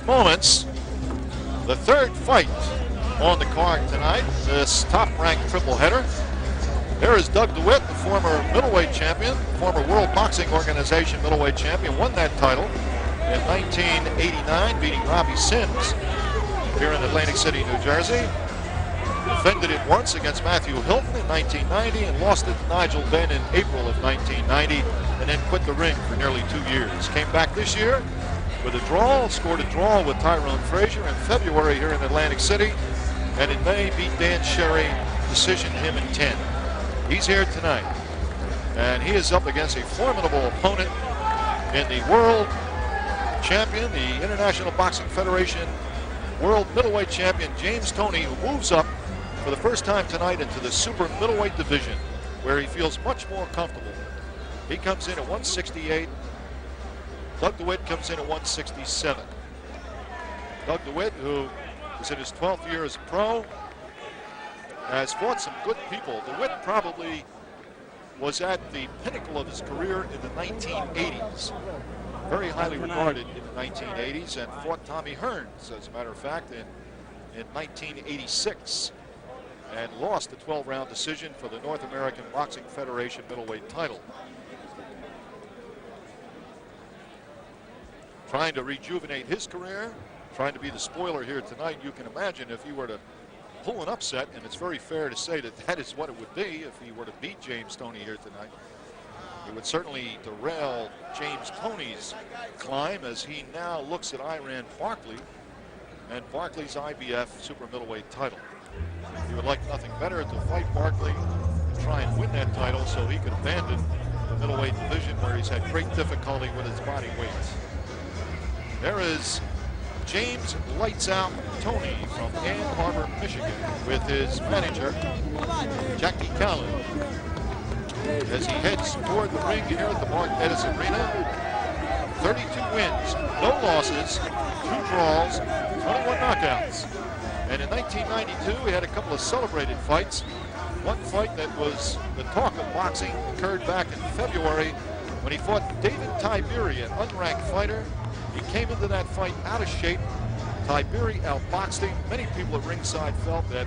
moments, the third fight on the card tonight, this top-ranked triple header. Here is Doug DeWitt, the former middleweight champion, former World Boxing Organization middleweight champion, won that title in 1989, beating Robbie Sims here in Atlantic City, New Jersey. Defended it once against Matthew Hilton in 1990 and lost it to Nigel Benn in April of 1990, and then quit the ring for nearly 2 years. Came back this year with a draw, scored a draw with Tyrone Frazier in February here in Atlantic City, and in May beat Dan Sherry, decisioned him in 10. He's here tonight, and he is up against a formidable opponent in the world champion, the International Boxing Federation world middleweight champion, James Toney, who moves up for the first time tonight into the super middleweight division, where he feels much more comfortable. He comes in at 168. Doug DeWitt comes in at 167. Doug DeWitt, who is in his 12th year as a pro, has fought some good people. DeWitt probably was at the pinnacle of his career in the 1980s. Very highly regarded in the 1980s, and fought Tommy Hearns, as a matter of fact, in 1986, and lost a 12-round decision for the North American Boxing Federation middleweight title. Trying to rejuvenate his career, trying to be the spoiler here tonight. You can imagine if he were to pull an upset, and it's very fair to say that that is what it would be if he were to beat James Toney here tonight. It would certainly derail James Toney's climb, as he now looks at Iran Barkley and Barkley's IBF super middleweight title. He would like nothing better to fight Barkley and try and win that title so he could abandon the middleweight division, where he's had great difficulty with his body weight. There is James Lights Out Toney from Ann Arbor, Michigan, with his manager, Jackie Callan, as he heads toward the ring here at the Mark Edis Arena. 32 wins, no losses, 2 draws, 21 knockouts. And in 1992, he had a couple of celebrated fights. One fight that was the talk of boxing occurred back in February when he fought David Tiberi, an unranked fighter. He came into that fight out of shape. Tiberi outboxed him. Many people at ringside felt that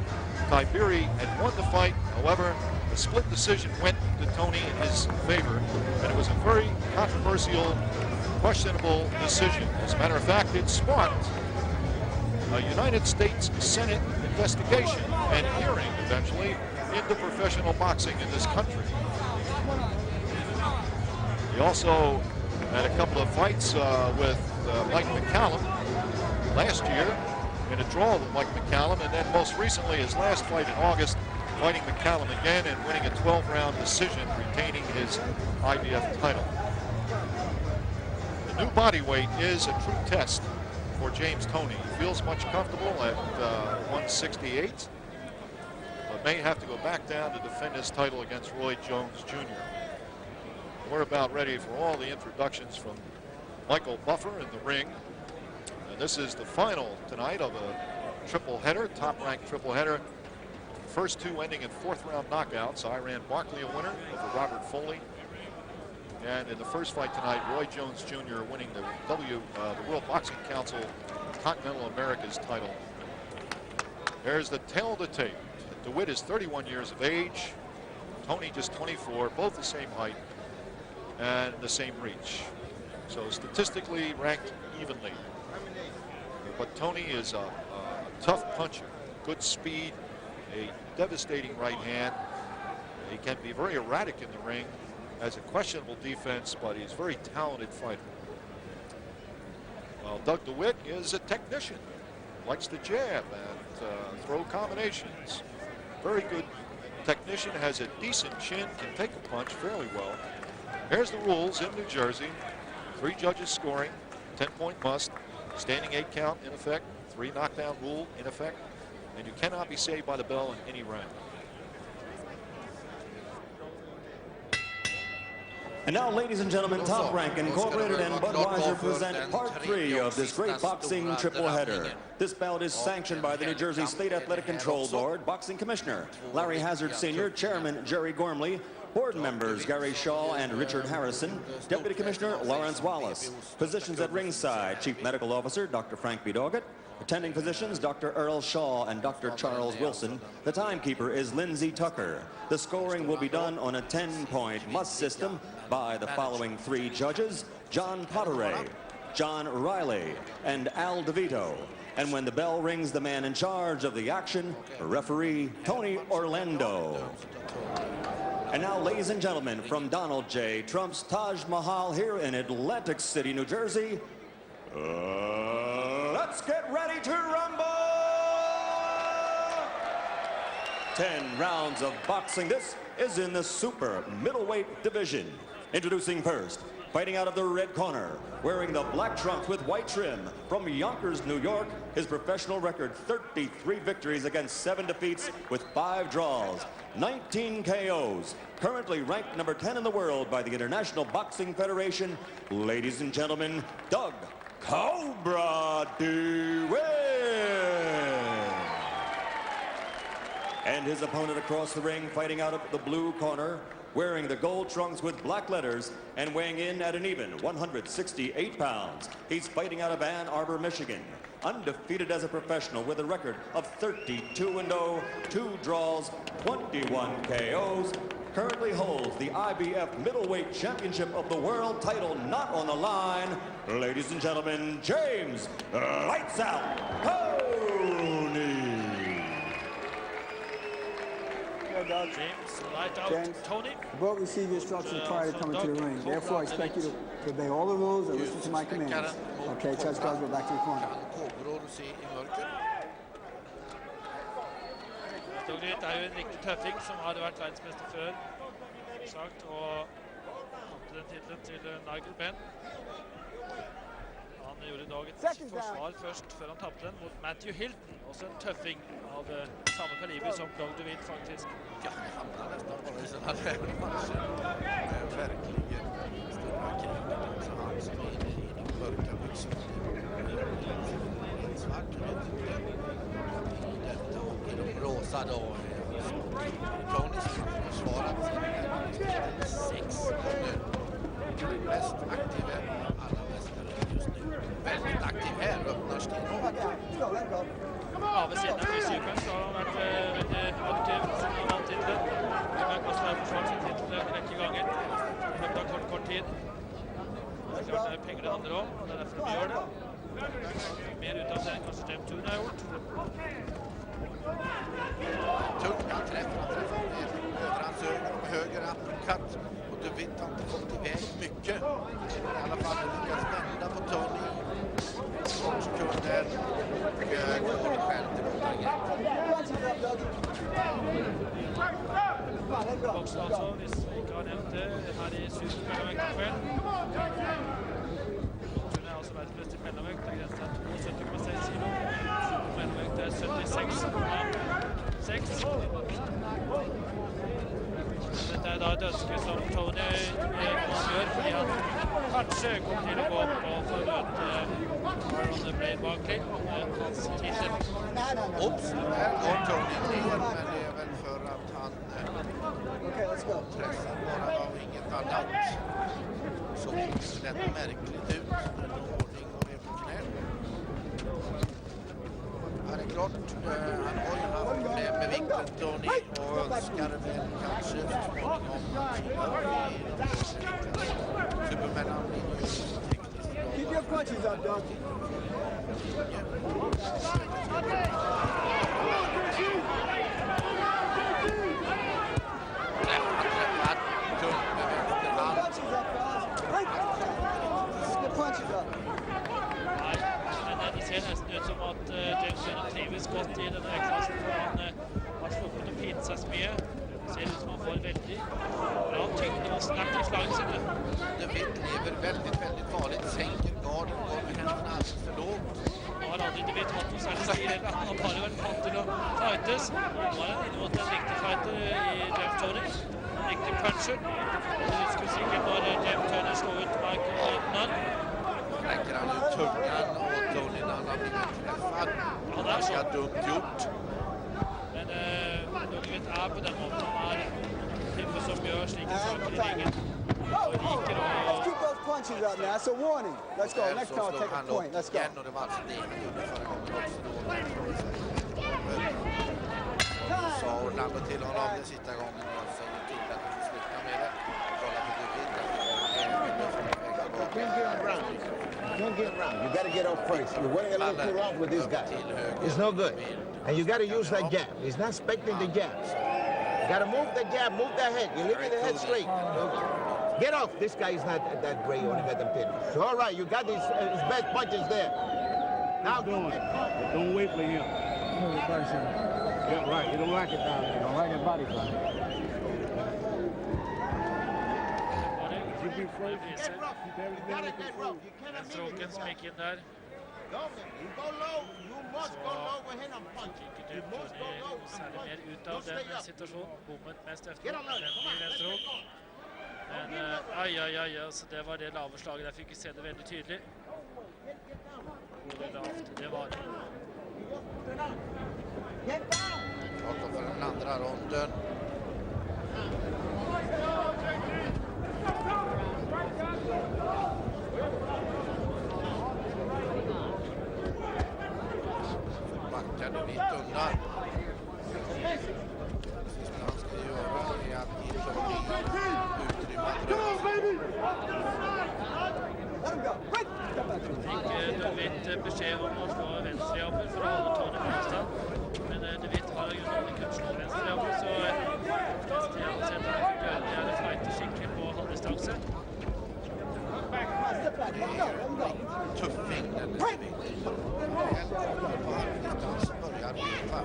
Tiberi had won the fight. However, the split decision went to Toney in his favor, and it was a very controversial, questionable decision. As a matter of fact, it sparked a United States Senate investigation and hearing eventually into professional boxing in this country. He also had a couple of fights with Mike McCallum last year in a draw with Mike McCallum, and then most recently his last fight in August, fighting McCallum again and winning a 12-round decision, retaining his IBF title. The new body weight is a true test for James Toney. He feels much comfortable at 168, but may have to go back down to defend his title against Roy Jones Jr. We're about ready for all the introductions from Michael Buffer in the ring. And this is the final tonight of a triple header, top-ranked triple header. First 2 ending in 4th-round knockouts. Iran Barkley a winner over Robert Foley. And in the first fight tonight, Roy Jones Jr. winning the World Boxing Council Continental Americas title. There's the tail of the tape. DeWitt is 31 years of age. Toney just 24, both the same height and the same reach. So statistically ranked evenly. But Toney is a tough puncher, good speed, a devastating right hand. He can be very erratic in the ring, has a questionable defense, but he's a very talented fighter. Well, Doug DeWitt is a technician, likes to jab and throw combinations. Very good technician, has a decent chin, can take a punch fairly well. Here's the rules in New Jersey. 3 judges scoring, 10-point must, standing 8 count in effect, 3 knockdown rule in effect, and you cannot be saved by the bell in any round. And now, ladies and gentlemen, Top Rank Incorporated and Budweiser present Part 3 of this great boxing triple header. This bout is sanctioned by the New Jersey State Athletic Control Board, Boxing Commissioner Larry Hazard Sr., Chairman Jerry Gormley, Board members Gary Shaw and Richard Harrison. Deputy Commissioner Lawrence Wallace. Physicians at ringside, Chief Medical Officer Dr. Frank B. Doggett. Attending physicians Dr. Earl Shaw and Dr. Charles Wilson. The timekeeper is Lindsay Tucker. The scoring will be done on a 10-point must system by the following 3 judges: John Potteray, John Riley, and Al DeVito. And when the bell rings, the man in charge of the action, referee Tony Orlando. And now, ladies and gentlemen, from Donald J. Trump's Taj Mahal here in Atlantic City, New Jersey, let's get ready to rumble! 10 rounds of boxing. This is in the super middleweight division. Introducing first, fighting out of the red corner, wearing the black trunks with white trim, from Yonkers, New York, his professional record 33 victories against 7 defeats with 5 draws, 19 KOs, currently ranked number 10 in the world by the International Boxing Federation. Ladies and gentlemen, Doug Cobra DeWitt. And his opponent across the ring, fighting out of the blue corner, wearing the gold trunks with black letters and weighing in at an even 168 pounds. He's fighting out of Ann Arbor, Michigan. Undefeated as a professional with a record of 32-0, 2 draws, 21 KOs. Currently holds the IBF Middleweight Championship of the World title not on the line. Ladies and gentlemen, James Lights Out Toney. James, light out, Toney. The boat received instructions prior to coming to the ring. Therefore, I expect you to obey all the rules and listen to my commands. Okay, Judge Cosgrove, go back to the corner. DeWitt er jo en riktig tøffing som hadde vært verdensmester før, sagt, og hadde den titlen til Nigel Benn. Han gjorde i dag et forsvar først før han tappte den mot Matthew Hilton, også en tøffing av samme kaliber som Doug DeWitt faktisk. Ja, han har nästan bara i sådana här matcher. Verkligen stora kriget också, han som är inne i de mörka byxorna. Svart i detta och i de rosa då. Toney försvarat sin 6 gånger. Mest aktiv av alla mästare just nu. Väldigt aktiv här, öppnar sten. Ja, ved siden av fysikeren så har han vært veldig aktiv siden han vant titlen. Han har også forsvart sin titel en rekke ganger i løpet av kort tid. Det er klart det er penger det handler om, og det er derfor de gjør det. Mer ut av det enn kanskje James Toney har gjort. Tunga träffar med överhandsögon och höger uppercut. Och DeWitt har inte fått iväg mycket. I alla fall lyckas vända på Toney. Sekunder. Går själv till Boksen altså, hvis vi ikke har nevnt det, her i supermellomvekt i kveld. Toney er også verdensmester i mellomvekt, det er grenset 72,6 kilo. Supermellomvekt er 76,6. Dette er da et ønske som Toney gjør, fordi han kanskje kommer til å gå opp og få møte Ronny Blade bak til hans titel. Ops, här går Toney ner, men det är väl för att han pressar bara av inget annat. Så det är märkligt ut när ordning och är på knä. Han är klart, han har ju haft problem med vikten Toney och önskar väl kanske småningom Supermellan Keep your punches up, Doug. Nei, men det ser nesten ut som at James Toney trives godt i denne klassen, for han har sluppet å pine seg så mye. Det ser ut som han får veldig bra tyngde og snart i slagene sine. DeWitt lever väldigt, väldigt farligt, sänker garden, går med händerna alldeles för lågt. Nå har aldri DeWitt hatt noe særlig stil, eller han har bare vært vant til å fightes. Nå er han inne mot en riktig fighter i James Toney, en riktig puncher. Du husker sikkert når James Toney slår ut Michael Nunn. Räcker han ut tungan och Toney när han har blivit träffad. Ganska dumt gjort. Men DeWitt er på den måten han er typer som gör slike saker i ringen. Och liker Let's keep those punches up now. That's a warning. Let's go. Next time I'll take a point. Let's go. Och det var alltså det han gjorde förra gången också. Sa Orlando till honom den sista gången och så till att han slutar med det. Kolla på DeWitt. Don't get around. You got to get up first. You're waiting a little too long with this guy. It's no good. And you got to use that jab. He's not expecting the jab. You got to move the jab, move the head. You're leaving the head straight. Get off. This guy is not that great. You only got them 10. So, all right, you got his best punches there. Now do it. Don't wait for him. Yeah, right. You don't like it down there. You don't like his body side. Vänsteråken som gick in där. Gick ut särskilt mer ut av den situationen. Bommet mest efter den i vänsteråk. Men aj, så det var det lava slaget. Där fick vi se det väldigt tydligt. Det lavt, det var det. Klart för den andra ronden. Backade vitt undan. Sista han ska göra är att ge Toney utrymme att röra sig. Fick DeWitt besked om att slå vänsterjobbet för att hålla Toney på avstånd. Men DeWitt har ju inte kunnat slå vänsterjobbet så flest jag har sett att han fick göra fighter skickligt på halvdistansen. Tuffing den DeWitt. På halvdistans börjar veta.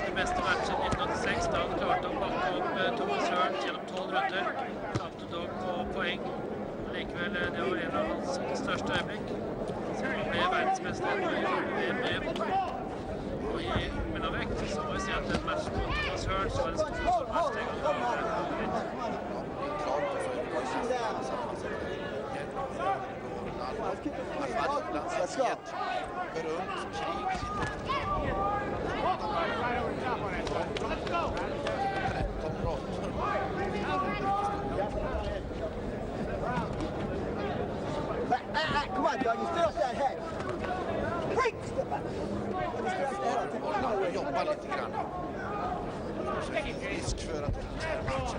Den bästa matchen 1986 då han klart dem bakom Thomas Hurt genom 12 runder. Knappt dock på poäng. Likväl det var en av hans största ögonblick. Sen han blev världsmästare och i mellanvikt så var det att den matchen mot Thomas Hurt så var det stor matchsteg och det var väldigt Let's go. Come on, dog. You still off that head. Break! Step back. Jobba lite grann. Risk för att matchen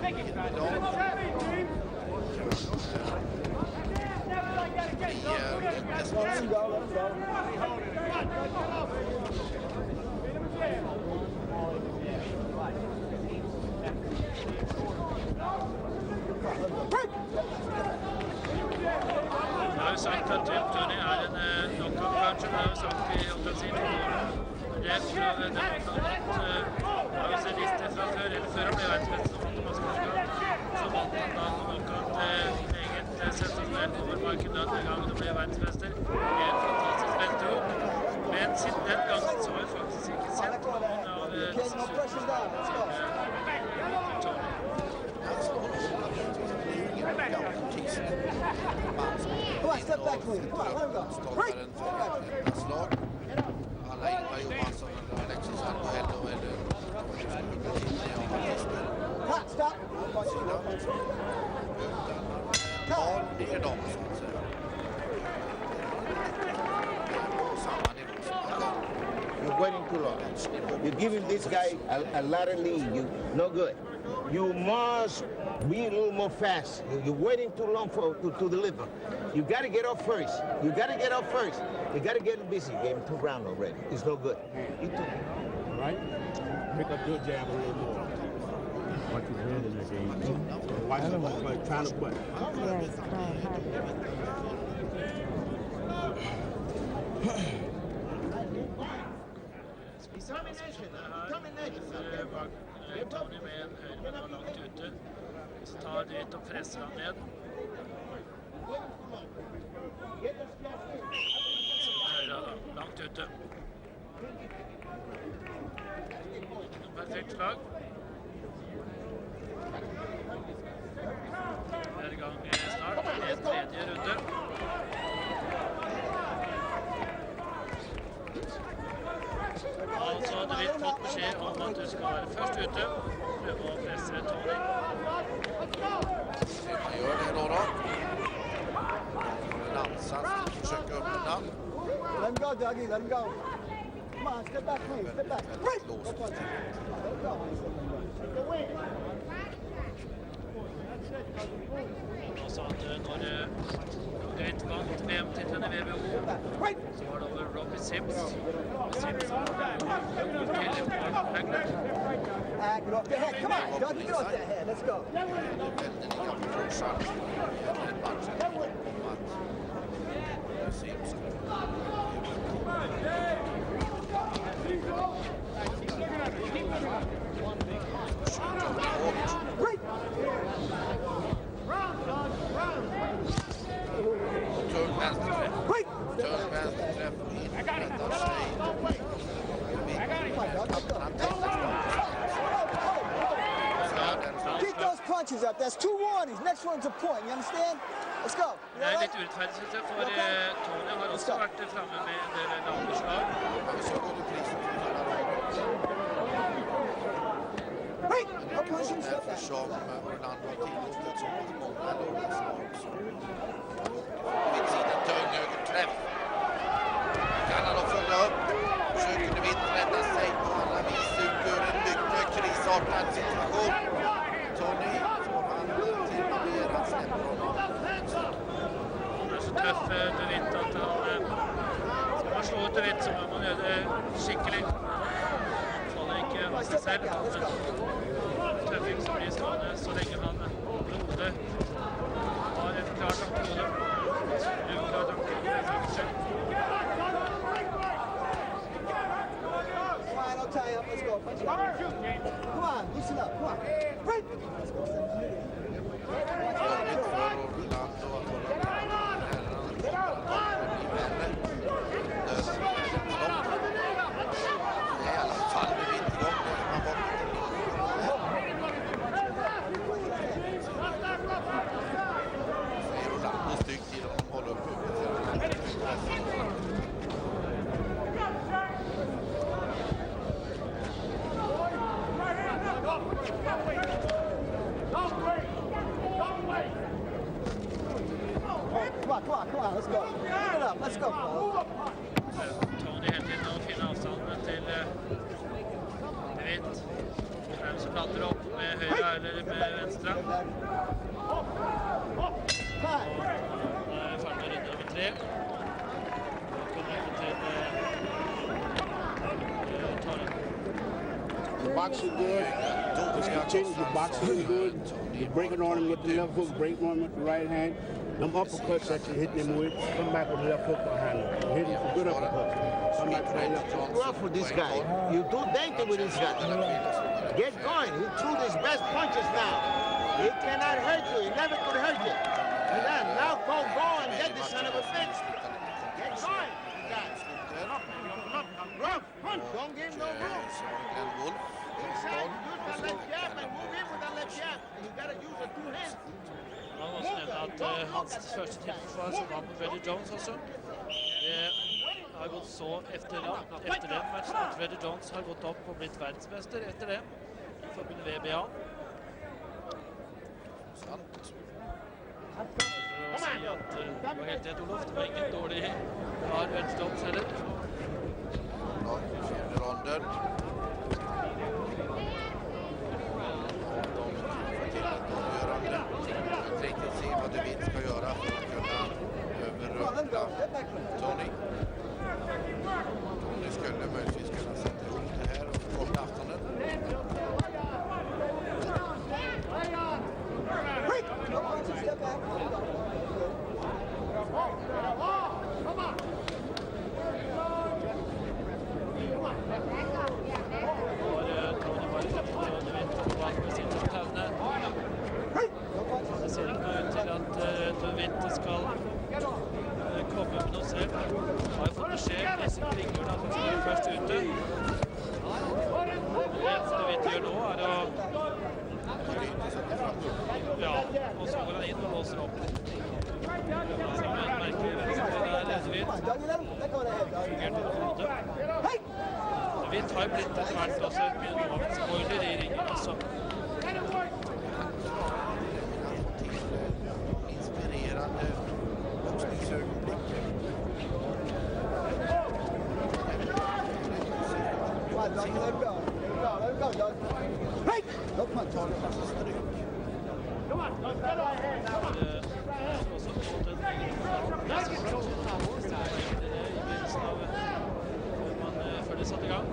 Jag har ju sagt att Toney är en knockout-puncher, det har jag sagt i offensiv. Det är för att jag har sett listor framför, eller förra blev världsmästare som Thomas Hurt. Så vann han då knockout eget sensationellt over Michael Dunn en gång och blev världsmästare. Det är en fantastisk vänsterhop. Men siden den gången så har jag faktiskt inte sett någon av dessa superstjärnorna till Toney. Come on, step back, please. Come on, let him go. Stopparen för ett slag. Alla Ingvar Johansson och Alexis Alcoello eller Stop. Mal ner dem så att säga. På samma nivå som alla. You're waiting too long. You're giving this guy a lot of lead. No good. You must be a little more fast. You're waiting too long to deliver. You got to get up first. You got to get up first. You got to get busy. You gave him 2 rounds already. It's no good. Right? Pick up your jab a little more. What you did in the game. Watch him like trying to put. Toney med en höjd men var långt ute. Så tar DeWitt och pressar han ned. Langt ute. Perfekt slag. Vi er i gang snart med tredje runde. Altså, DeWitt fått beskjed om at du skal være først ute. Prøve å presse Toney. Se om han gjør det nå da. Lansan försöker öppna. Let him go, Dougie. Let him go. Come on, step back, please. Step back. Right. Låst. Let him go. Altså at når DeWitt vant VM-titlene i WBO, så var det over Robbie Sims. Sims var til Get off their head. Come on, Dougie. Get off their head. Let's go. Right. Tung vänsterträff. Right. Tung vänsterträff. Inrättar sig. Keep those punches up. That's 2 warnings. Next one's a point. You understand? Let's go. Det er litt urettferdig, synes jeg, for Toney har også vært fremme med en del landeslag. Därför som Orlando har tillåtit så pass många långa slag. DeWitt sidan tung högerträff. Kan han då följa upp? Försöker DeWitt rädda sig på alla vis ut ur en mycket krisartad situation. Toney får han till mer, han släpper honom. Han er så tøff, DeWitt, at han skal man slå ut DeWitt, så må man gjøre det skikkelig. Han faller ikke av seg selv, men tøffing som blir stående så lenge han blodet har et klart ankehode. Uklart ankehode, kanskje. Fine, I'll tie up. Let's go. Punch it up. Come on, loosen up. Come on. Right. Let's go. Jobbigt för Orlando att hålla herrarna kommer att bli värre. I alla fall DeWitt igång då som har bort. Orlando styggt i dem, de håller upp huvudet. Come on, let's go. Get it up, let's go. Toney hele tiden å finne avstanden til DeWitt. Hvem som lander opp med høyre eller med venstre. Han er ferdig med runde nummer 3. Og kommer over til Toney. The boxing good. Just continue to box him good. You're breaking on him with the left hook, breaking on him with the right hand. Them uppercuts that you're hitting him with, come back with the left hook behind him. Hit him for good uppercuts. Come back with the left hook. Go out for this guy. You do dainty with this guy. Get going. He threw his best punches now. He cannot hurt you. He never could hurt you. And then now go and get this son of a bitch. Get going, guys. Don't give him no room. Inside, you use that left jab and move in with that left jab. And you gotta use the 2 hands. Man må også nevne at hans første titelforsvar som vant mot Freddie Jones også. Det har gått så etter den matchen at Freddie Jones har gått opp og blitt verdensmester etter det i forbundet VBA. Sant. For å si at det var helt rett, Olof. Det var ingen dårlig klar venstrehops heller. Ja, 4. ronden. Riktigt se vad DeWitt ska göra för att kunna överrumpla Toney. Toney skulle möjligtvis kunna sätta ihop det här och förkorta aftonen. DeWitt har jo blitt etter hvert også en spoiler i ringen også. Inspirerande boxningsögonblick. Før det satt i gang.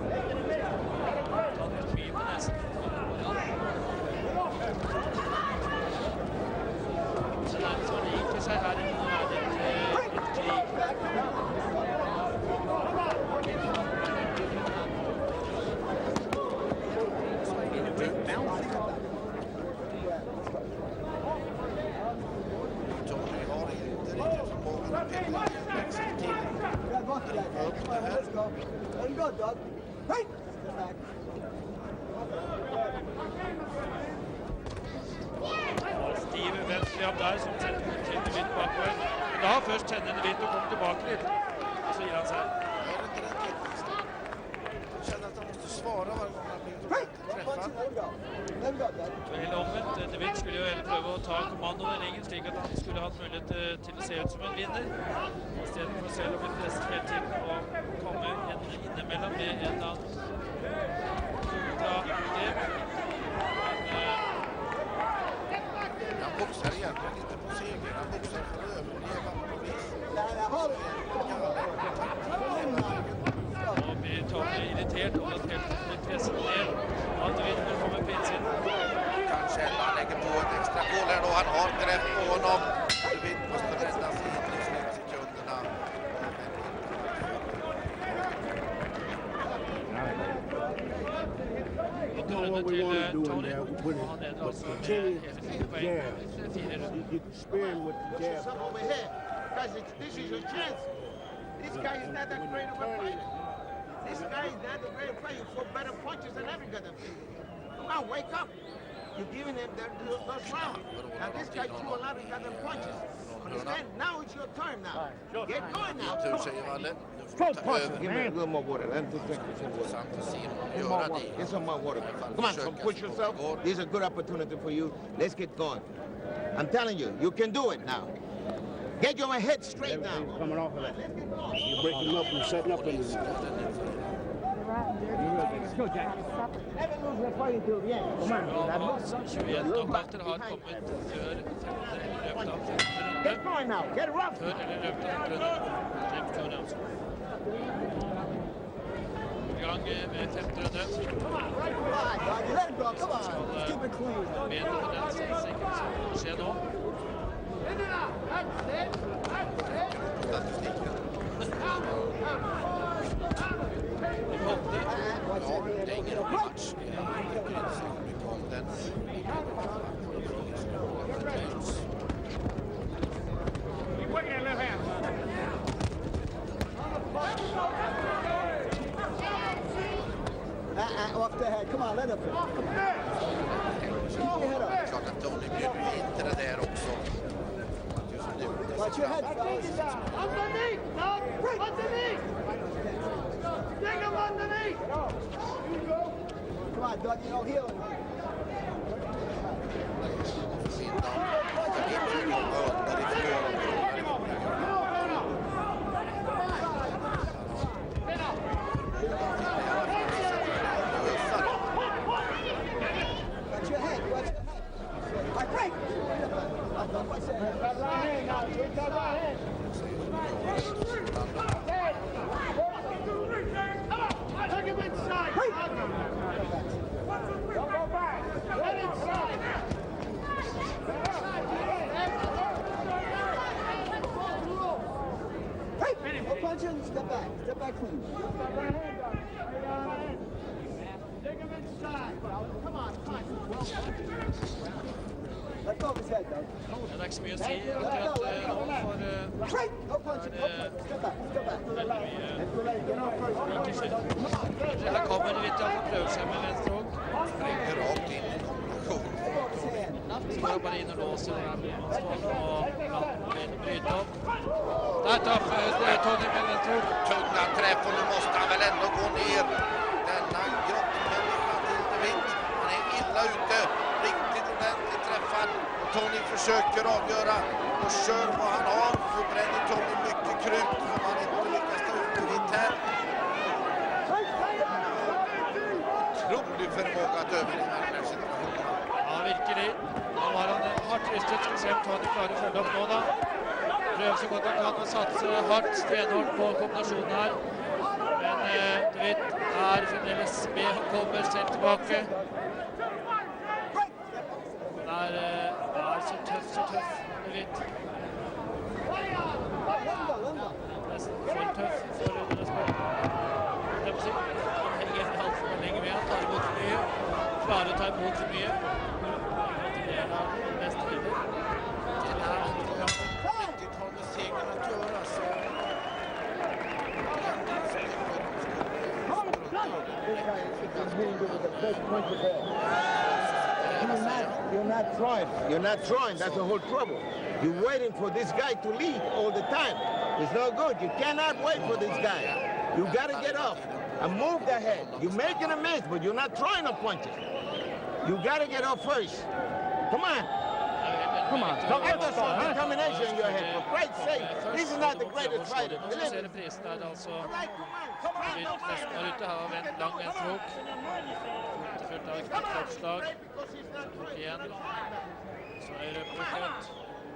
Tatt mye på nesen. Så det er litt sånn gikk til seg her i Toney har inte riktigt förmågan att peka växel till. Driva upp det här. Stiv venstrehjab der som setter DeWitt bakover. Men da først kjenner DeWitt og kommer tilbake litt. Og så gir han seg. Är det inte den tekniska? Jag känner att han måste svara varje gång han blir träffad. Helt omvendt. DeWitt skulle jo heller prøve å ta kommandoen i ringen, slik at han skulle hatt mulighet til å se ut som en vinner. I stedet for selv å bli presset hele tiden og komme innimellom med en eller annen grep. Han boxar egentligen inte på seger, han boxar för att överleva på något vis. Nå blir Toney irritert over at helt blir presset ned. At DeWitt får komme pins inn. Kanske han lägger på ett extra mål här då, han har grepp på honom. DeWitt måste rädda sig in i slutsekunderna. You know what we want to do in there with Han leder altså med continuous hele 4 poeng. jab. 4 runder. You can spin with the jab. Some over here. Guys, this is your chance. This guy is not that great of a fighter. This guy is not a great fighter. You throw better punches than every guy. Come on, wake up. You're giving him those rounds. Now this guy threw a lot of goddamn punches. Understand? Now it's your turn now. Get going now. Tur säger Valle. Nu får vi ta över. Give me a little more water. Let him drink some water. Intressant att se honom göra det. Get some more water. Come on, so push yourself. This is a good opportunity for you. Let's get going. I'm telling you, you can do it now. Get your head straight now. Everything's coming off of that. You're breaking up and setting up in the Never lose your fight until the end. Come on. 21 knockouter har kommet før løpet av 15 Get runder. going now. Get rough. Før eller løpet av 15 runder. James Toney altså. I gang med 15 runder. Let it go. Come on. Let's keep it clean. Bedre for den statistikken som skjer nå. De hoppte. Ja, det är ingen match. Jag tycker inte så mycket om den. Off the head. Come on, let it go. Keep your head up. Klart att Toney bjuder in till det där också. Just nu. Watch your head, fellas. Underneath! No! Underneath! Dig him underneath! Come on, Doug, you don't heal him. Watch your head, watch your head. All right, break! Watch that head. Got right hand now. You got right hand. Come on! Take him inside! Don't go back! Get inside! Hey! No punching, step back. Step back clean. Take him inside! Come on, come on. Let go of his head, Doug. Det er ikke så mye å si akkurat nå for Right! No punching, no punching. Step back, step back. veldig mye. Her kommer DeWitt, han får prøve seg med venstre hånd. Springer rakt in i kombination. Let go of his hand. står han bare inn og låser. Han står på kanten og bryter opp. Der traff Toney med en tro. Tunga träff och nu måste han väl ändå gå ner. Denna grottmänniska till DeWitt. Han är illa ute. Riktigt ordentligt träffad. Och Toney försöker avgöra och kör vad han har. Så bränner Toney mycket krut om han inte lyckas ta ut DeWitt här. Otrolig förmåga att överleva den här situationen. Ja, virkelig. Nå var han hardt rystet. Skal se om Toney klarer å følge opp nå da. Prøver så godt han kan å satse hardt, stenhardt på kombinasjonen her. Men DeWitt er fremdeles med og kommer selv tilbake. Han er så tøff, DeWitt. Nesten for tøff for undersport. Han henger alt for lenge med, han tar imot for mye. Klarer å ta imot for mye. Det er da best heller. Det här riktigt har med segern att göra så You're not trying. That's the whole trouble. You're waiting for this guy to lead all the time. It's not good. You cannot wait for this guy. You got to get off and move the head. You're making a miss, but you're not trying to punch it. You got to get off first. Come on. Come on. Don't get some determination in your head. For Christ's sake, this is not the greatest fighter. Hele prisen er det altså DeWitt nesten var ute. Her var vendt lang ventrok. Fullt av et kroppsslag. Igjen. Så høyre uppercut.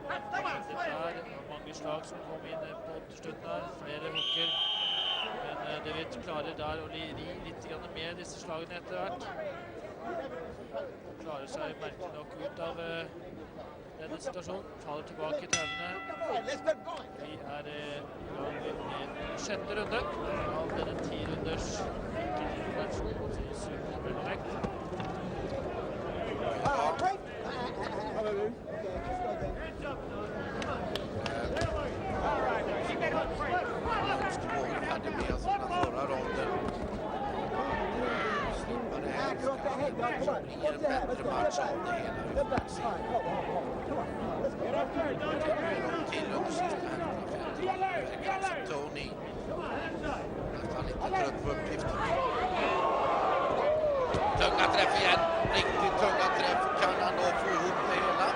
Dette er mange slag som kom inn på slutten her. Flere hooker. Men DeWitt klarer der å ri litt med disse slagene etter hvert. Klarer seg merkelig nok ut av denne situasjonen. Faller tilbake i tauvene. Vi er i gang med 6. runde av denne 10-runders enkeltversjon i supermellomvekt. Önskemål hade med oss från förra ronden. Slippade här blir en bättre match av det hela. Till under sista hälften. Toney. Nästan lite trött på uppgiften. Tunga träff igen. Riktigt tunga träff. Kan han då få ihop det hela?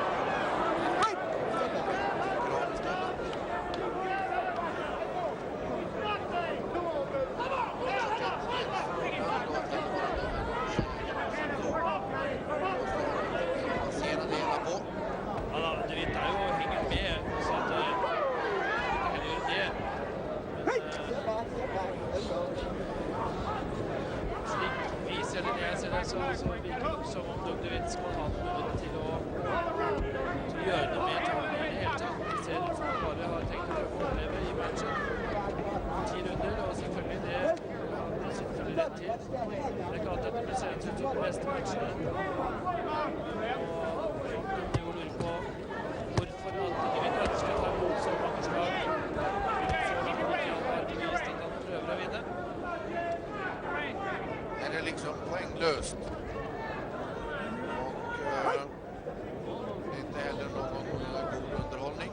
DeWitt er jo henger med, så at det heller gjør det. Slik vi ser det, jeg ser det, så virker det som om DeWitt skal ha mulighet til å gjøre det med Toney i det hele tatt. Vi ser ut som han bare har tenkt å overleve i matchen. 10 runder, og selvfølgelig det selvfølgelig rett til. Det er ikke alltid at det ser ut som de beste matchene. Hvorfor at DeWitt ønsker å ta imot så mange slag. Så han har bevist at han prøver å vinne. Är det liksom poänglöst. Och inte heller någon god underhållning.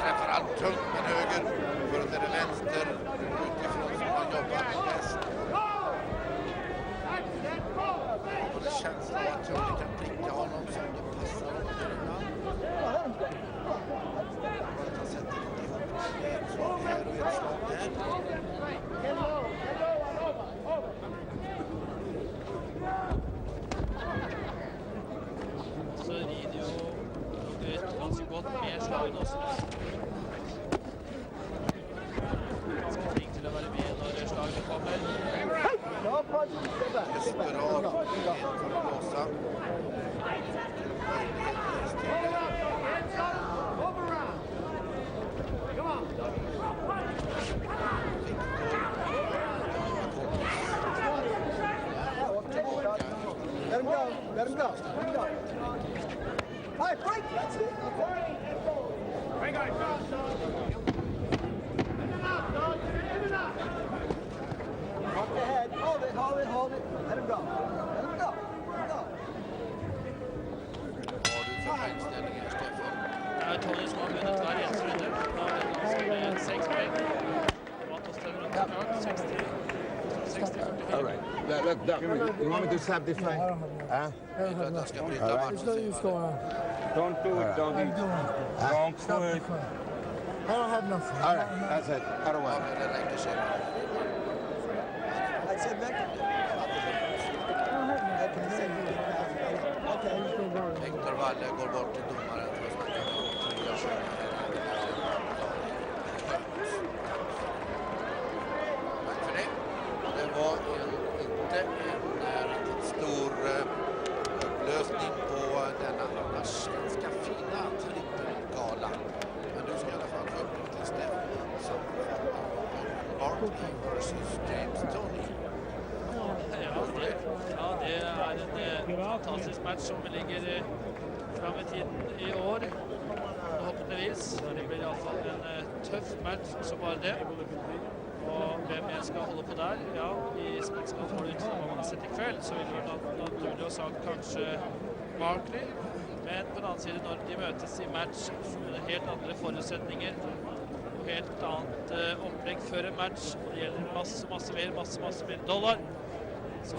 Träffar allt tungt med höger. Förut är det vänster. Utifrån som han jobbar med bäst. Och det känns som att Toney kan pricka honom som det passar honom ibland. Att han sätter inte ihop ett slag här och ett slag där. Så rider jo DeWitt ganske godt med slagene også. Ganske flink til å være med når slagene kommer. Desperat för att blåsa. Let him go. Let him go. Let him go. All right, break. That's it. Drop the head. Hold it. Hold it. Hold it. Let him go. Let him go. Look, Doc, you want me to stop this fight? Huh? Jag ska bryta matchen. Don't do it, doggy. Don't quit. I don't have nothing. All right, that's it. Out of Ja, way. men det räcker så. Hector Valle går bort till domaren för att snacka med honom. Tack för det. Det var inte en riktigt stor upplösning på denna annars ganska fina trippelgala. Men du ska i alla fall få upp till stämning sammanfatta Barkley versus James Toney. Ja, det är en fantastisk match som ligger fram i tiden i år. Förhoppningsvis. Det blir i alla fall en tuff match som bara det. Og hvem jeg skal holde på der? Ja, hvis man skal få ut hva man har sett i kveld, så vil det naturlig å sagt kanskje Barkley. Men på den annen side, når de møtes i match med helt andre forutsetninger og helt annet opplegg før en match, og det gjelder masse mer dollar, så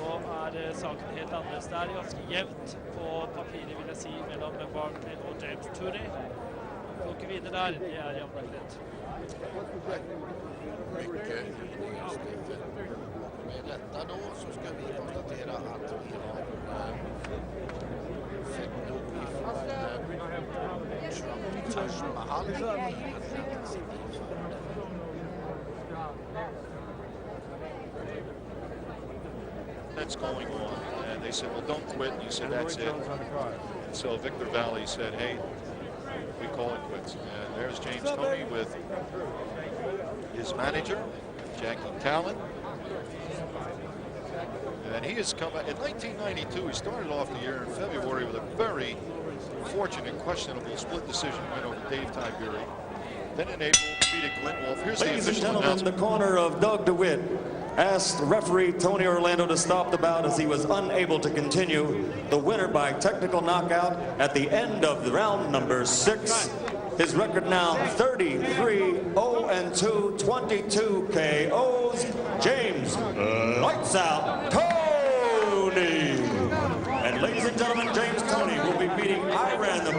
saken helt annerledes. Det ganske jevnt på papiret, vil jeg si, mellom Barkley og James Toney. Får ikke vinne der, det jammen lett. Mycket Stefan. Med detta då så ska vi konstatera att vi har sett nog ifrån Taj Mahal. That's going on. And they said, well, don't quit. And he said, that's it. So Victor Valley said, hey, we call it quits. And there's James Toney with his manager, Jackie Talon. And he has come out in 1992. He started off the year in February with a very fortunate, questionable split decision win over Dave Tiberi. Then in April, defeated Glenn Wolf. Here's the Ladies and official gentlemen, the announcement. corner of Doug DeWitt asked referee Tony Orlando to stop the bout as he was unable to continue. The winner by technical knockout at the end of the round number 6. His record now 33-0-2, 22 KOs. James Lights Out Toney. And ladies and gentlemen, James Toney will be beating Iran the